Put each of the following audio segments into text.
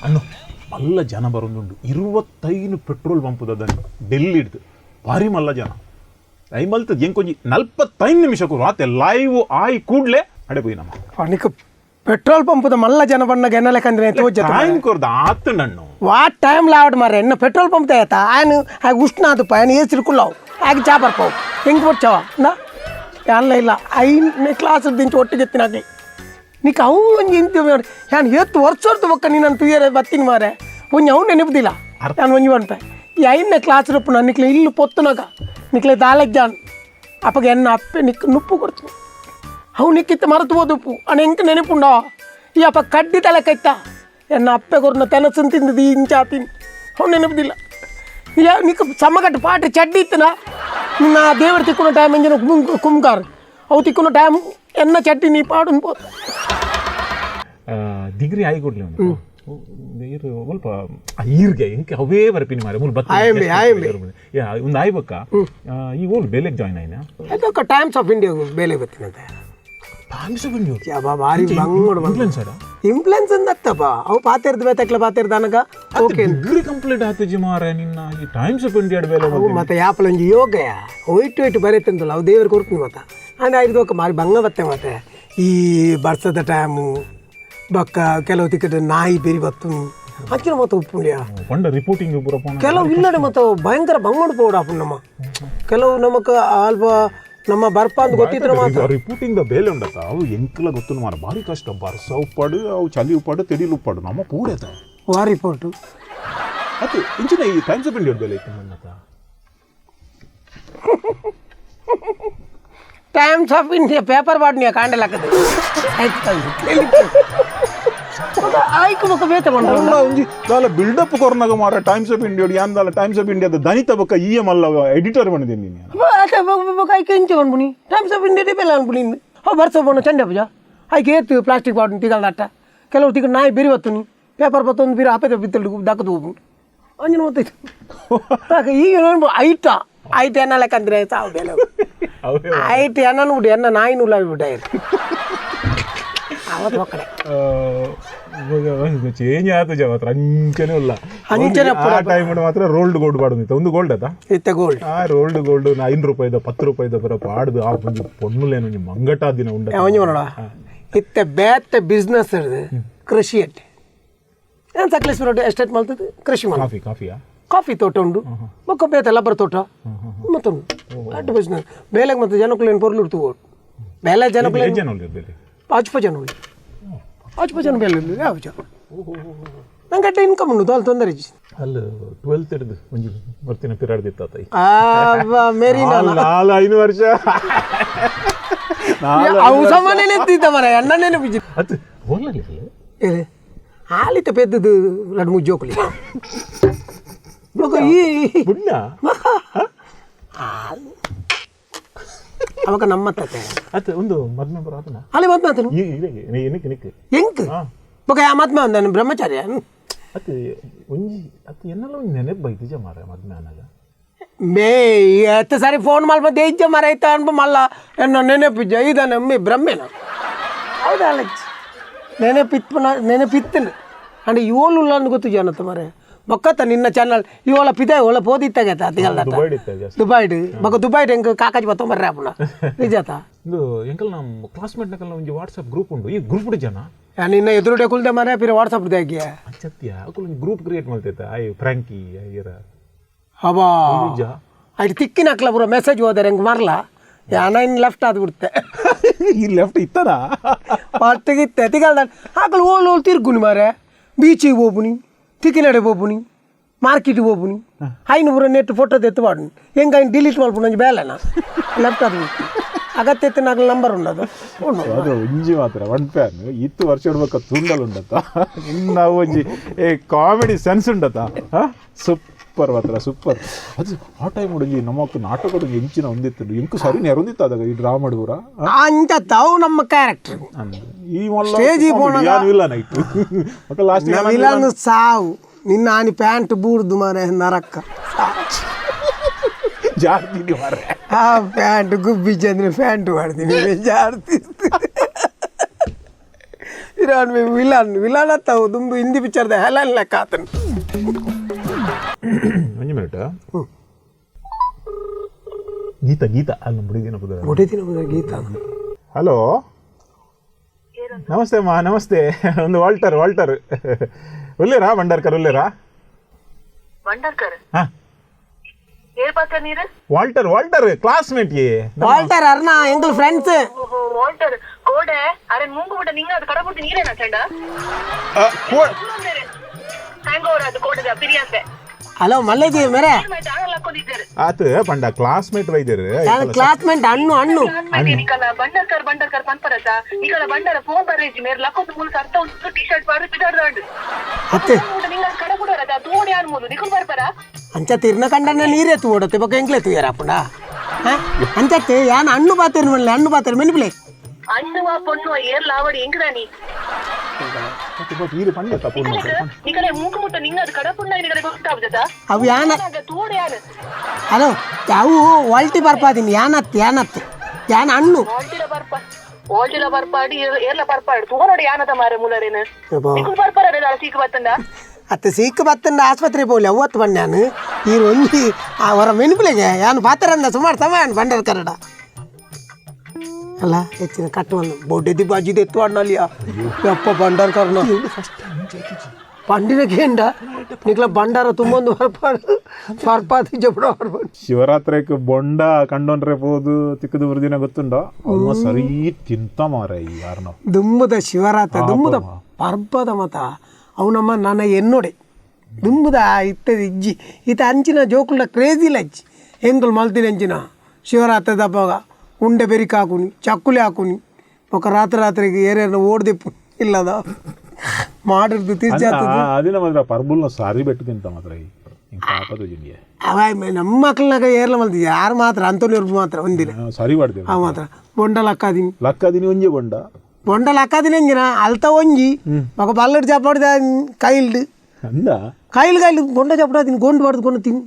ಅನ್ನು ಮಲ್ಲ ಜನ ಬರೋದುಂಡು 25 ಪೆಟ್ರೋಲ್ ಪಂಪುದನ್ನು ಡೆಲ್ಲಿ ಹಿಡ್ದು ಭಾರಿ ಮಲ್ಲ ಜನ ಐ ಮಲ್ತದ ಹೆಂಗೆ ಕೊಂಚಿ 45 ನಿಮಿಷಕ್ಕೂ ರಾತೆ ಲೈವ್ ಆಯ್ ಕೂಡ್ಲೆ ಅಡೆ ಪೋಯಿ ನಮ್ಮ ಪೆಟ್ರೋಲ್ ಪಂಪದ ಮಲ್ಲ ಜನ ಬಣ್ಣ ಗೆನ್ನಲೆಕಂದ್ರೆ ಟೈಮ್ ಕೊರ್ದ ಆತು ನಣ್ಣು ವಾಟ್ ಟೈಮ್ ಲಾವಡ್ ಮಾರೆ ಇನ್ನು ಪೆಟ್ರೋಲ್ ಪಂಪ್ ಆಯ್ತಾ ಆಯ್ನು ಆಗ ಉಷ್ಣ ಅದು ಆಯ್ನು ಏಸಿರ್ಕುಲ್ಲವು ಆಗ ಚಾ ಬರ್ಪಾವು ಹೆಂಗೆ ಬರ್ಚಾವ ನಾ ಅಲ್ಲ ಇಲ್ಲ 5ನೇ ಕ್ಲಾಸ್ ದಿಂಚು ಒಟ್ಟಿಗೆ ಎತ್ತಿನಾಗಲಿ ನೀನು ಅವು ಒಂಜಿ ಇಂತ ನಾನು ಎತ್ತು ವರ್ಷದ್ದು ಬಕ್ಕ ನೀನು ನಾನು ತುಯ್ಯರ ಬತ್ತೀನಿ ಮಾರೆ ಒಂಜಿ ಅವ್ನು ನೆನಪುದಿಲ್ಲ ನಾನು ಒಂಜಿ ಬಂಪೆ ಈ 5ನೇ ಕ್ಲಾಸ್ ರಪ್ಪು ನಾನು ನಿಕ್ಲೆ ಇಲ್ಲು ಪೊತ್ತುನಾಗ ನಿಕ್ಲೆ ದಾಲೆಗ್ ಜಾನ್ ಅಪ್ಪಗ ಎನ್ನ ಅಪ್ಪೆ ನುಪ್ಪು ಕೊಡ್ತೀನಿ ಅವು ನಿಕ್ಕಿತ್ತು ಮರೆತು ಓದುಪ್ಪು ಅಣ್ಣ ಹೆಂಗೆ ನೆನಪುಂಡ ಈ ಅಪ್ಪ ಕಡ್ಡಿ ತಲೆ ಕೈತ ಎನ್ನ ಅಪ್ಪೆ ಕೊರ್ನ ತೆನಸನ್ ತಿಂದದು ಇಂಚಾತೀನಿ ಅವ್ನು ನೆನಪುದಿಲ್ಲ ನಿಕ್ಕ ಸಮ್ಮಗಟ್ಟು ಪಾಟಿ ಚಡ್ಡಿ ಇತ್ತನ ನಿನ್ನ ದೇವರು ತಿಕ್ಕುನ ಟೈಮ್ ಎಂಜಿನ ಕುಮ್ಕಾರ್ ಅವು ತಿಕ್ಕುನ ಟೈಮ್ ಎನ್ನ ಚಡ್ಡಿ ನೀ ಪಾಡು ಪೋತು ಡಿಗ್ರಿ ಆಗಿ ಕೊಡ್ಲಿ ನೀರು ಸ್ವಲ್ಪ ಈರ್ಗೆ ಹೆಂಗೆ ಅವೇ ಬರ್ಪಿನಿ ಮಾರೆ ಮೂಲ ಒಂದು ಆಯ್ಬಕ್ಕ ಈಗ ಓಲ್ ಬೇಲೆಗೆ ಜಾಯ್ನ್ ಆಯ್ನ ಅದಕ್ಕೆ ಟೈಮ್ಸ್ ಆಫ್ ಇಂಡಿಯಾ ಬೇಲೆ ಬರ್ತೀನಂತೆ ಟೈಮ್ಸ್ ಆಫ್ ಇಂಡಿಯಾ ಭಾರಿ ಬಂಗೋಡು ಇಂಪ್ಲೆನ್ಸ್ ಅಂದತ್ತಪ್ಪ ಅವು ಪಾತಿರ್ದು ಬೇತಕ್ಲೆ ಪಾತಿರ್ದು ನನಗ ಓಕೆ ಡಿಗ್ರಿ ಕಂಪ್ಲೀಟ್ ಆತಜಿ ಮಾರೆ ನಿನ್ನ ಈ ಟೈಮ್ಸ್ ಆಫ್ ಇಂಡಿಯಾ ಬೇಲೆ ಮತ್ತೆ ಯಾಪಲ ಒಂಜಿ ಯೋಗಯ ಒಯ್ಟು ಬರೀತಂತಲ್ಲ ಅವು ದೇವ್ರಿಗೆ ಕೊಡ್ತೀನಿ ಮತ್ತೆ ಅಂದ್ರೆ ಐದು ಮಾರಿ ಬಂಗ ಬತ್ತೆ ಮತ್ತೆ ಈ ಬರ್ಸದ ಟೈಮು ಬಕ್ಕ ಕೆಲವು ತಿಕ್ಕಟ ನಾಯಿ ಬೇರಿ ಬತ್ತು ಅದಕ್ಕೆ ಮತ್ತೆ ಉಪ್ಪುಂಡ್ಯಾ ರಿಪೋರ್ಟಿಂಗ್ ಕೆಲವು ಇಲ್ಲಡೆ ಮತ್ತೆ ಭಯಂಕರ ಬಂಗೋಡು ಪೋಡ ಅಪ್ಪ ನಮ್ಮ ಕೆಲವು ನಮಕ್ ಅಲ್ಪ ನಮ್ಮ ಬರ್ಪ ಅಂತ ಗೊತ್ತಿದ್ರೆ ಮಾತ್ರ ರಿಪೋರ್ಟಿಂಗ್ ಬೇಲೆ ಉಂಡತ್ತ ಅವು ಎಂಕ್ಲ ಗೊತ್ತು ಮಾರ ಭಾರಿ ಕಷ್ಟ ಬರ್ಸ ಉಪ್ಪಾಡು ಅವು ಚಲಿ ಉಪ್ಪಾಡು ತೆಡಿಲು ಉಪ್ಪಾಡು ನಮ್ಮ ಪೂಡೈತ ವಾ ರಿಪೋರ್ಟು ಅದು ಇಂಚಿನ ಈ ಟೈಮ್ಸ್ ಆಫ್ ಇಂಡಿಯಾ ಬೇಲೆ ಐತೆ ನನ್ನತ್ತ ಟೈಮ್ಸ್ ಆಫ್ ಇಂಡಿಯಾ ಪೇಪರ್ ಬಾಡ್ನಿಯ ಕಾಂಡಲಾಕದು ಆಯ್ಕೆ ಬಕ್ಕ ಬೇತ ಬಂದ ಒಂಜಿ ದಾಲ ಬಿಲ್ಡಪ್ ಕೊರ್ನಾಗ ಮಾರ ಟೈಮ್ಸ್ ಆಫ್ ಇಂಡಿಯಾ ಯಾನ್ದಾಲ ಟೈಮ್ಸ್ ಆಫ್ ಇಂಡಿಯಾದ ದನಿತ ಬಕ್ಕ ಅಲ್ಲ ಎಡಿಟರ್ ಬಂದಿದ್ದೀನಿ ನೀನು ಆಯ್ಕೆ ಇಂಚೆ ಬಂದ್ಬಿನಿ ಟೈಮ್ಸ್ ಆಫ್ ಇಂಡಿಯಾ ಬೇಲೆ ಅನ್ಬಿಡಿ ಬರ್ಸ ಬೋಣ ಚಂಡೆ ಪೂಜ ಆಯ್ಕೆ ಏತು ಪ್ಲಾಸ್ಟಿಕ್ ಬಾಟ್ಲು ತಿಗಲ್ದಟ್ಟ ಕೆಲವು ತಿಕ್ಕ ನಾಯಿ ಬೇರಿ ಬತ್ತು ನೀ ಪೇಪರ್ ಬತ್ತೊಂದು ಬೀರು ಆಪೇತ ಬಿತ್ತಲು ದಕ್ಕದು ಹೋಗ್ಬಿಡು ಅಂಜನ ಗೊತ್ತಾಯ್ತು ಈಗ ಐಟ ಐಟ್ ಎನ್ನ ಲೆಕ್ಕಂದ್ರೆ ಸಾವು ಬೇಲೆ ಐಟ್ ಎನ್ನ ಬಿಡಿ ಎನ್ನ ನಾಯಿ ನೂಲಾಗ್ಬಿಟ್ಟ ಅವತ್ತು ಒಕ್ಕಡೆ ಚೇಂಜ್ ಆಯ್ತು ಮಾತ್ರ ಅಂಚನೆ ಇಲ್ಲ ಆ ಟೈಮ್ ಮಾತ್ರ ರೋಲ್ಡ್ ಗೋಲ್ಡ್ ಬಾಡುದಿತ್ತು ಒಂದು ಗೋಲ್ಡ್ ಆಯ್ತಾ ಇತ್ತೆ ಗೋಲ್ಡ್ ಆ ರೋಲ್ಡ್ ಗೋಲ್ಡ್ 5 ರೂಪಾಯಿದ 10 ರೂಪಾಯಿದ ಬರೋ ಪಾಡ್ದು ಆ ಒಂದು ಪೊಣ್ಣುಲೇನು ನಿಮ್ಮ ಮಂಗಟ ದಿನ ಉಂಡ ಅವನಿ ನೋಡ ಇತ್ತೆ ಬೇತೆ ಬಿಸ್ನೆಸ್ ಇರ್ತದೆ ಕೃಷಿ ಅಟ್ಟೆ ಏನು ಸಕಲೇಶ್ವರ ಎಸ್ಟೇಟ್ ಮಾಡ್ತದೆ ಕೃಷಿ ಕಾಫಿ ಕಾಫಿಯಾ ಕಾಫಿ ತೋಟ ಉಂಡು ಮಕ್ಕ ಬೇತೆ ಲಬ್ಬರ್ ತೋಟ ಮತ್ತೊಂದು ಅಟ್ಟು ಬಿಸ್ನೆಸ್ ಬೇಲೆಗೆ ಮತ್ತೆ ಜನಕ್ಕೂ ಏನು ಪೊರ್ಲು ಇರ್ತು ಬೇಲೆ ಜನಕ್ಕೂ ಪಾಚುಪ ಜನ ಪಾಚುಪ ಜನ ಬೇಲೆ ಯಾವ ಜನ ನಂಗೆ ಅಡ್ಡ ಇನ್ಕಮ್ ಉಂಟು ಅಲ್ಲಿ ತೊಂದರೆ ಅಲ್ಲಿ 12th ಹಿಡಿದು ಒಂಜಿ ಬರ್ತಿನ ಪಿರಾಡ್ದಿತ್ತ ಮೇರಿ 5 ವರ್ಷ ಅವು ಸಾಮಾನ್ಯ ಎತ್ತಿದ್ದ ಮರ ಅಣ್ಣನೇನೆ ಬಿಜಿ ಅದು ಹೋಗ್ಲಿ ಹಾಲಿತ ಪೆದ್ದದು 2-3 ಜೋಕುಲಿ ಬುಣ್ಣ ಅವಾಗ ನಮ್ಮ ತತೆ ಅದು ಒಂದು ಮದ್ಮೆ ಬರೋದನ ಅಲ್ಲಿ ಮದ್ಮೆ ಆತನು ಹೆಂಗ್ ಬೊಕ ಯಾ ಮದ್ಮೆ ಅಂದನು ಬ್ರಹ್ಮಚಾರ್ಯ ಅದು ಒಂಜಿ ಅದು ಎನ್ನಲ್ಲ ಒಂದು ನೆನಪು ಬೈತಿಜ ಮಾರ ಮದ್ಮೆ ಅನ್ನಾಗ ಮೇ ಎತ್ತ ಸಾರಿ ಫೋನ್ ಮಾಡಿ ದೇಜ್ಜ ಮರ ಐತ ಅನ್ಬ ಮಲ್ಲ ಎನ್ನ ನೆನಪಿಜ್ಜ ಇದ ನಮ್ಮಿ ಬ್ರಹ್ಮೆನ ಹೌದಾ ನೆನಪಿತ್ತನು ಅಂದ್ರೆ ಇವಳು ಅನ್ನು ಗೊತ್ತು ಜನತ ಮರೆ ಬೊಕ್ಕತ್ತ ನಿನ್ನ ಚಾನಲ್ ಇವಳ ಪಿದೆ ಒಳ ಪೋದಿತ್ತಾಗೈತ ಅದಿಗಲ್ಲ ದುಬೈಡ್ ಬೊಕ್ಕ ದುಬೈಡ್ ಹೆಂಗೆ ಕಾಕಾಜಿ ಬತ್ತ ಮರ್ರೆ ಅಪ್ಪನ ನಿಜಾತ ಇದು ಎಂಕಲ್ ನಮ್ಮ ಕ್ಲಾಸ್ಮೇಟ್ ನಕಲ್ ಒಂದು ವಾಟ್ಸಪ್ ಗ್ರೂಪ್ ಉಂಟು ಈ ಗ್ರೂಪ್ ಜನ ನಿನ್ನ ಎದುರುಡೆ ಕುಲ್ದೆ ಮರೆ ಪಿರ ವಾಟ್ಸಪ್ ದಾಗಿ ಸತ್ಯ Akal group create ಮಾಡ್ತೈತ I Frankie ಐರ ಅವಾ ಐಟ್ ತಿಕ್ಕಿನ ಹಾಕ್ಲ ಪೂರ ಮೆಸೇಜ್ ಹೋದರೆ ಹೆಂಗೆ ಮರ್ಲ ಯಾನ ಇನ್ನು ಲೆಫ್ಟ್ ಆದ್ಬಿಡ್ತೆ ಈ ಲೆಫ್ಟ್ ಇತ್ತನ ಪಟ್ಟಿಗಿತ್ತೆ ತಿಗಲ್ದ ಆಕಳು ಓಲ್ ತಿರ್ಗುನಿ ಮಾರೆ ಬೀಚಿಗೆ ಹೋಗ್ಬುನಿ ತಿಕ್ಕಿನಡೆ ಹೋಗ್ಬುನಿ ಮಾರ್ಕೆಟಿಗೆ ಹೋಗ್ಬುನಿ ಐನು ಪೂರ ನೆಟ್ ಫೋಟೋ ತೆತ್ತು ಬಾಡುನಿ ಹೆಂಗೆ ಐನು ಡಿಲೀಟ್ ಮಾಡ್ಬಿಡು ನಂಗೆ ಬೇಲೆನ ಲೆಫ್ಟ್ ಆದ್ಬಿಡ್ತು ಅಗತ್ಯ ಎತ್ತಿನ ಆಗಲಿ ನಂಬರ್ ಉಂಡದು ಅದು ಒಂಜಿ ಮಾತ್ರ ಒನ್ ಫ್ಯಾನ್ 10 ವರ್ಷ ಇಡ್ಬೇಕ ತುಂಡಲ್ ಉಂಡತ್ತ ನಾವು ಒಂಜಿ ಕಾಮಿಡಿ ಸೆನ್ಸ್ ಉಂಡತ್ತ ಸೂಪರ್ ಮಾತ್ರ ಸೂಪರ್ ಅದು ಆ ಟೈಮ್ ಹುಡುಗಿ ನಮ್ಮಕ್ಕ ನಾಟಕದ ಹೆಂಚಿನ ಹೊಂದಿತ್ತು ಎಂಕು ಸರಿ ನೆರೊಂದಿತ್ತು ಅದಾಗ ಈ ಡ್ರಾ ಮಾಡುವರ ಅಂತಾವು ನಮ್ಮ ಕ್ಯಾರೆಕ್ಟರ್ ಈ ಮಲ್ಲ ಇಲ್ಲ ನೈಟ್ ಮತ್ತೆ ಲಾಸ್ಟ್ ವಿಲನ್ ಸಾವು ನಿನ್ನ ಆನಿ ಪ್ಯಾಂಟ್ ಬೂರ್ದು ಮಾರೆ ನರಕ್ಕ ಜಾರ್ತೀನಿ ಮಾರೆ ಆ ಪ್ಯಾಂಟ್ ಗುಬ್ಬಿ ಚಂದ್ರೆ ಪ್ಯಾಂಟ್ ಮಾಡ್ತೀನಿ ಜಾರ್ತಿ ಇರಾನ್ ವಿಲಾನ್ ಅತ್ತಾವು ದುಂಬು ಹಿಂದಿ ಪಿಕ್ಚರ್ದ ಹೆಲನ್ ಲೆಕ್ಕ ಆತನು ಒಂದು ಮಿನಿಟ್ ಗೀತಾ ಅಲ್ಲಿ ಮುಡಿದಿನ ಗೀತಾ. ಹಲೋ ನಮಸ್ತೆ ಅಮ್ಮ ನಮಸ್ತೆ. ಒಂದು ವಾಲ್ಟರ್ ಉಲ್ಲೇರಾ ಭಂಡಾರ್ಕರ್ ಉಲ್ಲೇರಾ ಹಾಂ ವಾಲ್ಟರ್ ಕ್ಲಾಸ್ಮೇಟ್ ವಾಲ್ಟರ್ ಅರ್ನಾ ಎಂಗಲ್ ಫ್ರೆಂಡ್ಸ್ ವಾಲ್ಟರ್ ಕೋಡೆ ಅರೆ ಮುಂಗು ಬಿಟ್ಟ ನಿಂಗ ಅದು ಕಡಬುಟ್ಟು ನೀರೇನಾ ಚಂಡ ಹ್ಯಾಂಗೋವರ್ ಅದು ಕೋಡದ ಬಿರಿಯಾಸೆ ಹಲೋ ಮಲ್ಲೇಜಿ ಮೇರೆ ಆತ ಪಂಡ ಕ್ಲಾಸ್ಮೇಟ್ ವೈದ್ಯರು ಕ್ಲಾಸ್ಮೇಟ್ ಹಣ್ಣು ನಿಕಲ ಬಂಡರ್ಕರ್ ಪನ್ಪರತ ನಿಕಲ ಬಂಡರ ಫೋನ್ ಬರೇಜಿ ಮೇರೆ ಲಕ್ಕೋದು ಮೂಲ ಅರ್ಥ ಒಂದು ಟಿ ಶರ್ಟ್ ಬಾರು ಬಿಡಾಡ್ದಾಂಡು ಅತ್ತೆ ನಿಂಗ ಕಡಬುಡರದ ತೋಡಿ ಆನ್ಮೂಲು ನಿಕಲ್ ಬರ್ಬರ ಅಂಚ ತಿರ್ನ ಕಂಡನ್ನ ನೀರೇ ತೂಡತ್ತೆ ಬೊಕ್ಕ ಎಂಕ್ಲೆ ತೂಯರಾಪುಂಡ ಅಂಚತ್ತೆ ಯಾನ್ ಹಣ್ಣು ಬಾತೇರು ಮೆನ್ಬಿಲೆ ಅಣ್ಣುವ ಪೊಣ್ಣುವ ಏರ್ ಲಾವಡಿ ಎಂಕದಾನಿ ನಿಕಲೆ ಮೂಕು ಮುಟ್ಟ ನಿಂಗ ಅದು ಕಡಪುಂಡ ನಿಕಲೆ ಗೊತ್ತಾಗ್ತದ ಅವು ಯಾನ ತೋಡಿ ಆನ ಹಲೋ ಅವು ವಾಲ್ಟಿ ಬರ್ಪಾದಿನಿ ಯಾನತ್ ಯಾನ ಹಣ್ಣು ಓಲ್ಟಿಲ ಬರ್ಪಾಡಿ ಏರ್ಲ ಬರ್ಪಾಡಿ ತೋನೋಡಿ ಯಾನದ ಮಾರೆ ಮೂಲರೇನು ನಿಕಲ್ ಬರ್ಪಾರ ಸೀಕ್ ಬತ್ತಂಡ ಅತ್ತೆ ಸೀಕ್ ಬತ್ತಂಡ ಆಸ್ಪತ್ರೆ ಪೋಲಿ ಅವತ್ತು ಬಣ್ಣಾನು ಈ ಒಂಜಿ ಅವರ ಮೆನ್ಪಿಲೆಗೆ ಯಾನು ಪಾತ್ರಂದ ಸುಮಾರು ಸಮಯ ಬಂಡರ್ ಕರಡ ಅಲ್ಲ ಹೆಚ್ಚಿನ ಕಟ್ಟು ಒಂದು ಬೊಡ್ಡೆದಿ ಬಾಜಿದೆ ಎತ್ತು ಅಣ್ಣಲಿಯ ಯಪ್ಪ ಬಂಡಾರ ಕರ್ನ పండినకేంట నీకులా బండార తుమ్మొందు ಬರ್ಪಾದಿ ಜಪಡ ಶಿವರಾತ್ರಿക്ക് ಬೊಂಡ ಕಂಡೋನ್ರೆ ಹೋದು ತಿಕ್ಕದು ಬರುದಿನ ಗೊತ್ತುಂಡ ಅವ ಸರಿ ತಿಂತ ಮಾರ ಈ ಯಾರನ ದುಮ್ಮದ ಶಿವರಾತ್ರಿ ದುಮ್ಮದ ಪರ್ಬದ ಮತ ಅವನಮ್ಮ ನನ್ನ ಎನ್ನೋಡೆ ದುಮ್ಮದ ಇತ್ತದ ಇಜ್ಜಿ ಈತ ಅಂಚಿನ ಜೋಕುಲ ಕ್ರೇಜಿಲ ಇಜ್ಜಿ ಹೆಂಗಲ್ ಮಲ್ತಿನ ಅಂಚಿನ ಶಿವರಾತ್ರಿ ದಬ್ಬಗ ಉಂಡೆ ಬೆರಿಕೆ ಹಾಕುನಿ ಚಕ್ಕುಲಿ ಹಾಕುನಿ ఒక ರಾತ್ರಿಗೆ ಏರೇನು ಓಡ್ದಿಪ್ಪು ಇಲ್ಲದ ಮಾಡಿರ್ದು ಅದಿನ ಮಾತ್ರ ಪರ್ಬುಲ್ನ ಸಾರಿ ಬೆಟ್ಟು ತಿಂತ ಮಾತ್ರ ಅವ ನಮ್ಮ ಮಕ್ಳನಾಗ ಏರ್ಲ ಮಲ್ತಿ ಯಾರು ಮಾತ್ರ ಅಂತೋನಿವ್ರು ಮಾತ್ರ ಒಂದಿನ ಸರಿ ಮಾಡ್ತೀವಿ ಅವ ಮಾತ್ರ ಬೊಂಡ ಲಕ್ಕಾದಿನಿ ಒಂಜಿ ಬೊಂಡ ಲಕ್ಕಾದಿನಿ ಅಂಜಿನ ಅಲ್ತ ಒಂಜಿ ఒక బల్లడి చెప్పాడు కైల్డ్ కైలు బొండ చెప్పడా తిని గొండు పడుతుకొని తిని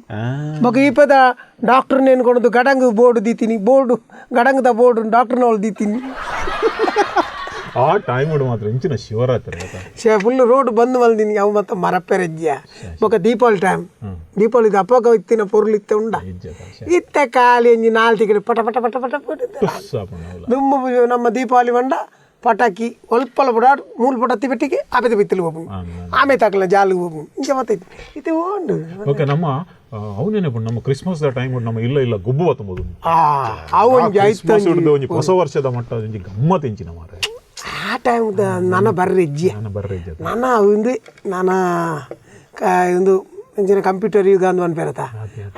ఒక ఈ పెద్ద డాక్టర్ నేను కొనదు గడంగు బోర్డు ది తిని బోర్డు గడంగు ద బోర్డు డాక్టర్ వాళ్ళు ది తిని ಆ ಟೈಮ್ ಮಾತ್ರ ಇಂಚಿನ ಶಿವರಾತ್ರಿ ಫುಲ್ ರೋಡ್ ಬಂದು ಮಲ್ದಿನಿ ಅವು ಮತ್ತೆ ಮರಪ್ಪೆರಜ್ಜ ఒక దీపావళి టైం దీపావళి అప్పక ఇత్తిన పొరులు ఇత్తే ఉండ ఇత్తే ఖాళీ ఎంజి నాలుగు టికెట్ పట పట పట పట దుమ్ము ನಮ್ಮ ದೀಪಾವಳಿ ಬಂಡ ಪಟಾಕಿ ಒಲ್ಪಲ ಬಿಡಾಡು ಮೂಲ ಪಟತ್ತಿ ಬೆಟ್ಟಿಗೆ ಆಮೇಲೆ ಬಿತ್ತಲು ಹೋಗು ಆಮೇಲೆ ತಕ್ಕಲ ಜಾಲಿಗೆ ಹೋಗು ಇಂಕೆ ಮತ್ತೆ ಇದು ಉಂಡು ಓಕೆ ನಮ್ಮ ಅವನೇನೆ ನಮ್ಮ ಕ್ರಿಸ್ಮಸ್ ದ ಟೈಮ್ ನಮ್ಮ ಇಲ್ಲ ಗುಬ್ಬು ಬತ್ತಬಹುದು ಅವು ಒಂಜಿ ಆಯ್ತು ಹೊಸ ವರ್ಷದ ಮಟ್ಟ ಒಂಜಿ ಗಮ್ಮತ್ ಎಂಚಿನ ಮಾರ ಆ ಟೈಮ್ ನನ್ನ ಬರ್ರಿ ಇಜ್ಜಿ ನನ್ನ ಒಂದು ನಾನು ಒಂದು ಎಂಚಿನ ಕಂಪ್ಯೂಟರ್ ಯುಗ ಅಂದು ಅನ್ಪೇರತ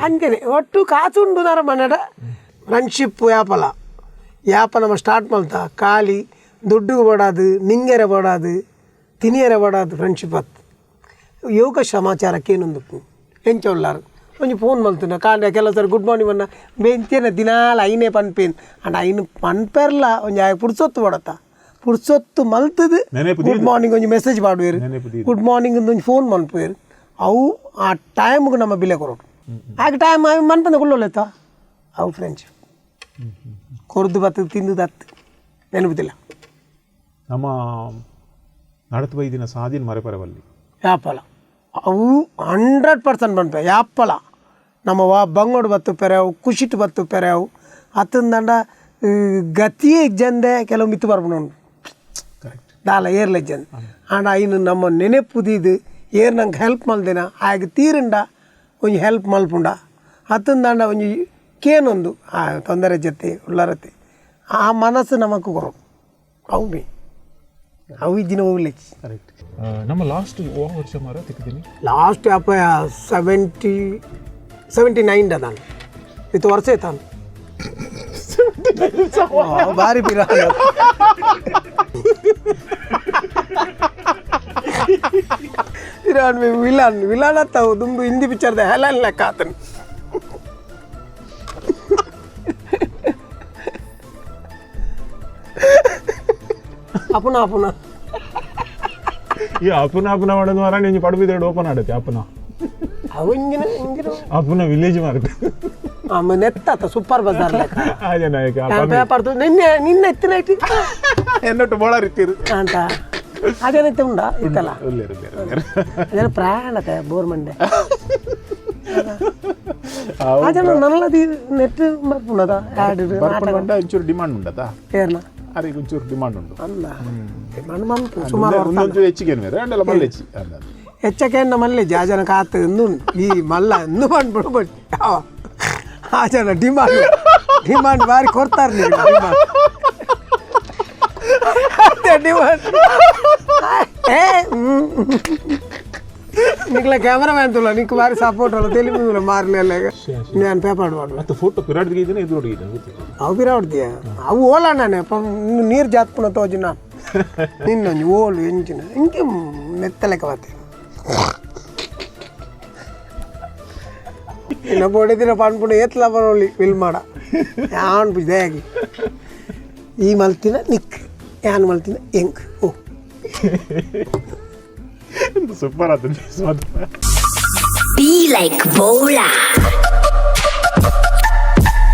ಅಂಜನೆ ಒಟ್ಟು ಕಾಸುಂಡು ನರ ಮನಡ ಫ್ರೆಂಡ್ಶಿಪ್ ಯಾಪ ನಮ್ಮ ಸ್ಟಾರ್ಟ್ ಮಾಡ್ತಾ ಖಾಲಿ ದುಡ್ಡುಗೆ ಬಡಾದು ನಿಂಗೆರೆ ಬಡಾದು ತಿನಿಯರೆ ಬಡಾದು ಫ್ರೆಂಡ್ಶಿಪ್ ಆತು ಯೋಗ ಸಮಾಚಾರಕ್ಕೆ ಏನೊಂದು ಎಂಚೊಲ್ಲಾರು ಒಂಜಿ ಫೋನ್ ಮಲ್ತುನ ಕಾಂಡ ಕೆಲವು ಸರಿ ಗುಡ್ ಮಾರ್ನಿಂಗ್ ಅನ್ನ ಬೆಂಚೇನ ದಿನಾಲ ಐನೇ ಪನ್ಪೇನ್ ಅಂಡ್ ಐನು ಪನ್ಪೆರ್ಲ ಒಂಜಿ ಪುಡ್ಸೊತ್ತು ಬಡತ್ತ ಪುಡ್ಸೊತ್ತು ಮಲ್ತದು ಗುಡ್ ಮಾರ್ನಿಂಗ್ ಒಂಜಿ ಮೆಸೇಜ್ ಮಾಡುವೇರು ಗುಡ್ ಮಾರ್ನಿಂಗ್ ಒಂಜಿ ಫೋನ್ ಮನ್ಪುವೇರು ಅವು ಆ ಟೈಮ್ಗೆ ನಮ್ಮ ಬಿಲೆ ಕೊರೋಡು ಆಗ ಟೈಮ್ ಮನ್ಪಂದ ಕುಳ್ಳೊಳ್ಳೆತ್ತ ಅವು ಫ್ರೆಂಡ್ಶಿಪ್ ಕೊರ್ದು ಬತ್ತದು ತಿಂದು ಹತ್ತು ನೆನಪುದಿಲ್ಲ ನಮ್ಮ ನಡತು ಬೈದಿನ ಸಾದಿನ ಮರೆಪರವಲ್ಲಿ ಯಾಪಲ ಅವು 100% ಬಂದ್ಪೆ ಯಾಪಲ ನಮ್ಮ ಬಂಗೋಡು ಬತ್ತು ಪೆರೆವು ಖುಷಿಟ್ಟು ಬತ್ತು ಪೆರೆವು ಹತ್ತಂದಂಡ ಗತಿಯೇ ಇಜ್ಜಂದೆ ಕೆಲವು ಮಿತ್ತು ಬರ್ಬೋದು ದಾಲ ಏರ್ಲ ಇಜ್ಜಂದೆ ಆಂಡ ಇನ್ನು ನಮ್ಮ ನೆನೆಪುದಿದು ಏರ್ ನಂಗೆ ಹೆಲ್ಪ್ ಮಲ್ದಿನ ಆಗ ತೀರಿಂಡ ಒಂಜಿ ಹೆಲ್ಪ್ ಮಲ್ಪುಂಡ ಹತ್ತಂದಂಡ ಒಂಜಿ ಕೇನೊಂದು ತೊಂದರೆ ಜೊತೆ ಉಳ್ಳರತೆ ಆ ಮನಸ್ಸು ನಮಗೂ ಕೊರೋ ಅವು ಬಿ ಅವು ಇದ್ದಿನ ಹೋಗ್ಲಿ ಕರೆಕ್ಟ್ ನಮ್ಮ ಲಾಸ್ಟ್ ವರ್ಷ ಮಾರ ತಿಕ್ಕಿದ್ದೀನಿ ಲಾಸ್ಟ್ ಅಪ್ಪ 79 ಅದಾನ ಇದು ವರ್ಷ ಆಯ್ತಾನ ಭಾರಿ ಬಿರ ವಿಲಾನ್ ಅತ್ತಾವು ದುಂಬು ಹಿಂದಿ ಪಿಕ್ಚರ್ದ ಹೆಲನ್ ಲೆಕ್ಕ ಆತನು ಅಪುನ ಈ ಅಪುನ ಮಾಡೋದು ಮಾರ ನೀನು ಪಡುಬಿದ್ರೆ ಓಪನ್ ಆಡುತ್ತೆ ಅಪುನ ಅವು ಹಿಂಗಿನ ಅಪುನ ವಿಲೇಜ್ ಮಾರ್ಕೆಟ್ ನೆತ್ತಾತ ಸೂಪರ್ ಬಜಾರ್ ಲೆಕ್ಕ ಪೇಪರ್ ನಿನ್ನೆ ಎತ್ತಿನ എന്നോട്ട് ബോളർ ഇത്തിയത് ಅಂತ ಅದೇನೈತೆ ಉಂಡ ಇತ್ತಲ್ಲ ಉಲ್ಲೇರು ಅದೇನ ಪ್ರಾಣತೆ ಬೋರ್ ಮಂಡೆ ಅದೇನ ನಲ್ಲದಿ ನೆಟ್ ಬರ್ಪುಂಡದ ಆಡ್ ಬರ್ಪುಂಡ ಒಂಚೂರು ಡಿಮಾಂಡ್ ಉಂಡತಾ ಏರ್ನ ಅದಕ್ಕೆ ಒಂಚೂರು ಡಿಮಾಂಡ್ ಉಂಟು ಅಲ್ಲ ಡಿಮಾಂಡ್ ಬಂತು ಸುಮಾರು ಒಂದೊಂಚೂರು ಹೆಚ್ಚಿಗೆ ಎರಡೆಲ್ಲ ಮಲ್ಲ ಹೆಚ್ಚಿ ಹೆಚ್ಚಕ್ಕೆ ಮಲ್ಲೆ ಜಾಜನ ಕಾತು ಎಂದು ಈ ಮಲ್ಲ ಎಂದು ಮಾಡ್ಬಿಡ್ಬೋದು ಆ ಜನ ಡಿಮಾಂಡ್ ಬಾರಿ ಕೊಡ್ತಾರೆ ನೀವು ಡಿಮಾಂಡ್ ನಿಕ್ಲ ಕ್ಯಾಮರಾಮ್ಯಾನ್ ತುಲ ನಿಕ್ ಬಾರಿ ಸಪೋರ್ಟ್ ಅಲ್ಲ ತೆಲಿಮಿಲ್ಲ ಮಾರ್ನೆಲ್ಲ ನಾನು ಪೇಪರ್ ಮಾಡು ಮತ್ತೆ ಫೋಟೋ ಪಿರಾಡ್ ತೆಗಿದ್ದೀನಿ ಇದು ಹೊಡಿದ್ದೀನಿ ಅವು ಪಿರಾಡ್ತೀಯ ಅವು ಓಲ ನಾನೇ ನೀರು ಜಾತ್ಪುನ ತೋಜಿನ ನಿನ್ನೊಂದು ಓಲು ಎಂಚಿನ ಹಿಂಗೆ ಮೆತ್ತಲೆಕ್ಕ ಬರ್ತೇನೆ ಇನ್ನು ಹೊಡೆದಿನ ಪಣ್ಪುಣ ಎತ್ತಲ ಬರೋಲಿ ಫಿಲ್ ಮಾಡ ಯಾನ್ ಬಿದ್ದಾಗಿ ಈ ಮಲ್ತಿನ ನಿಕ್ ಯಾನ್ ಮಲ್ತಿನ ಹೆಂಗ್ ಓ ಸೂಪರ್ ಆಯ್ತು Be like Bolar.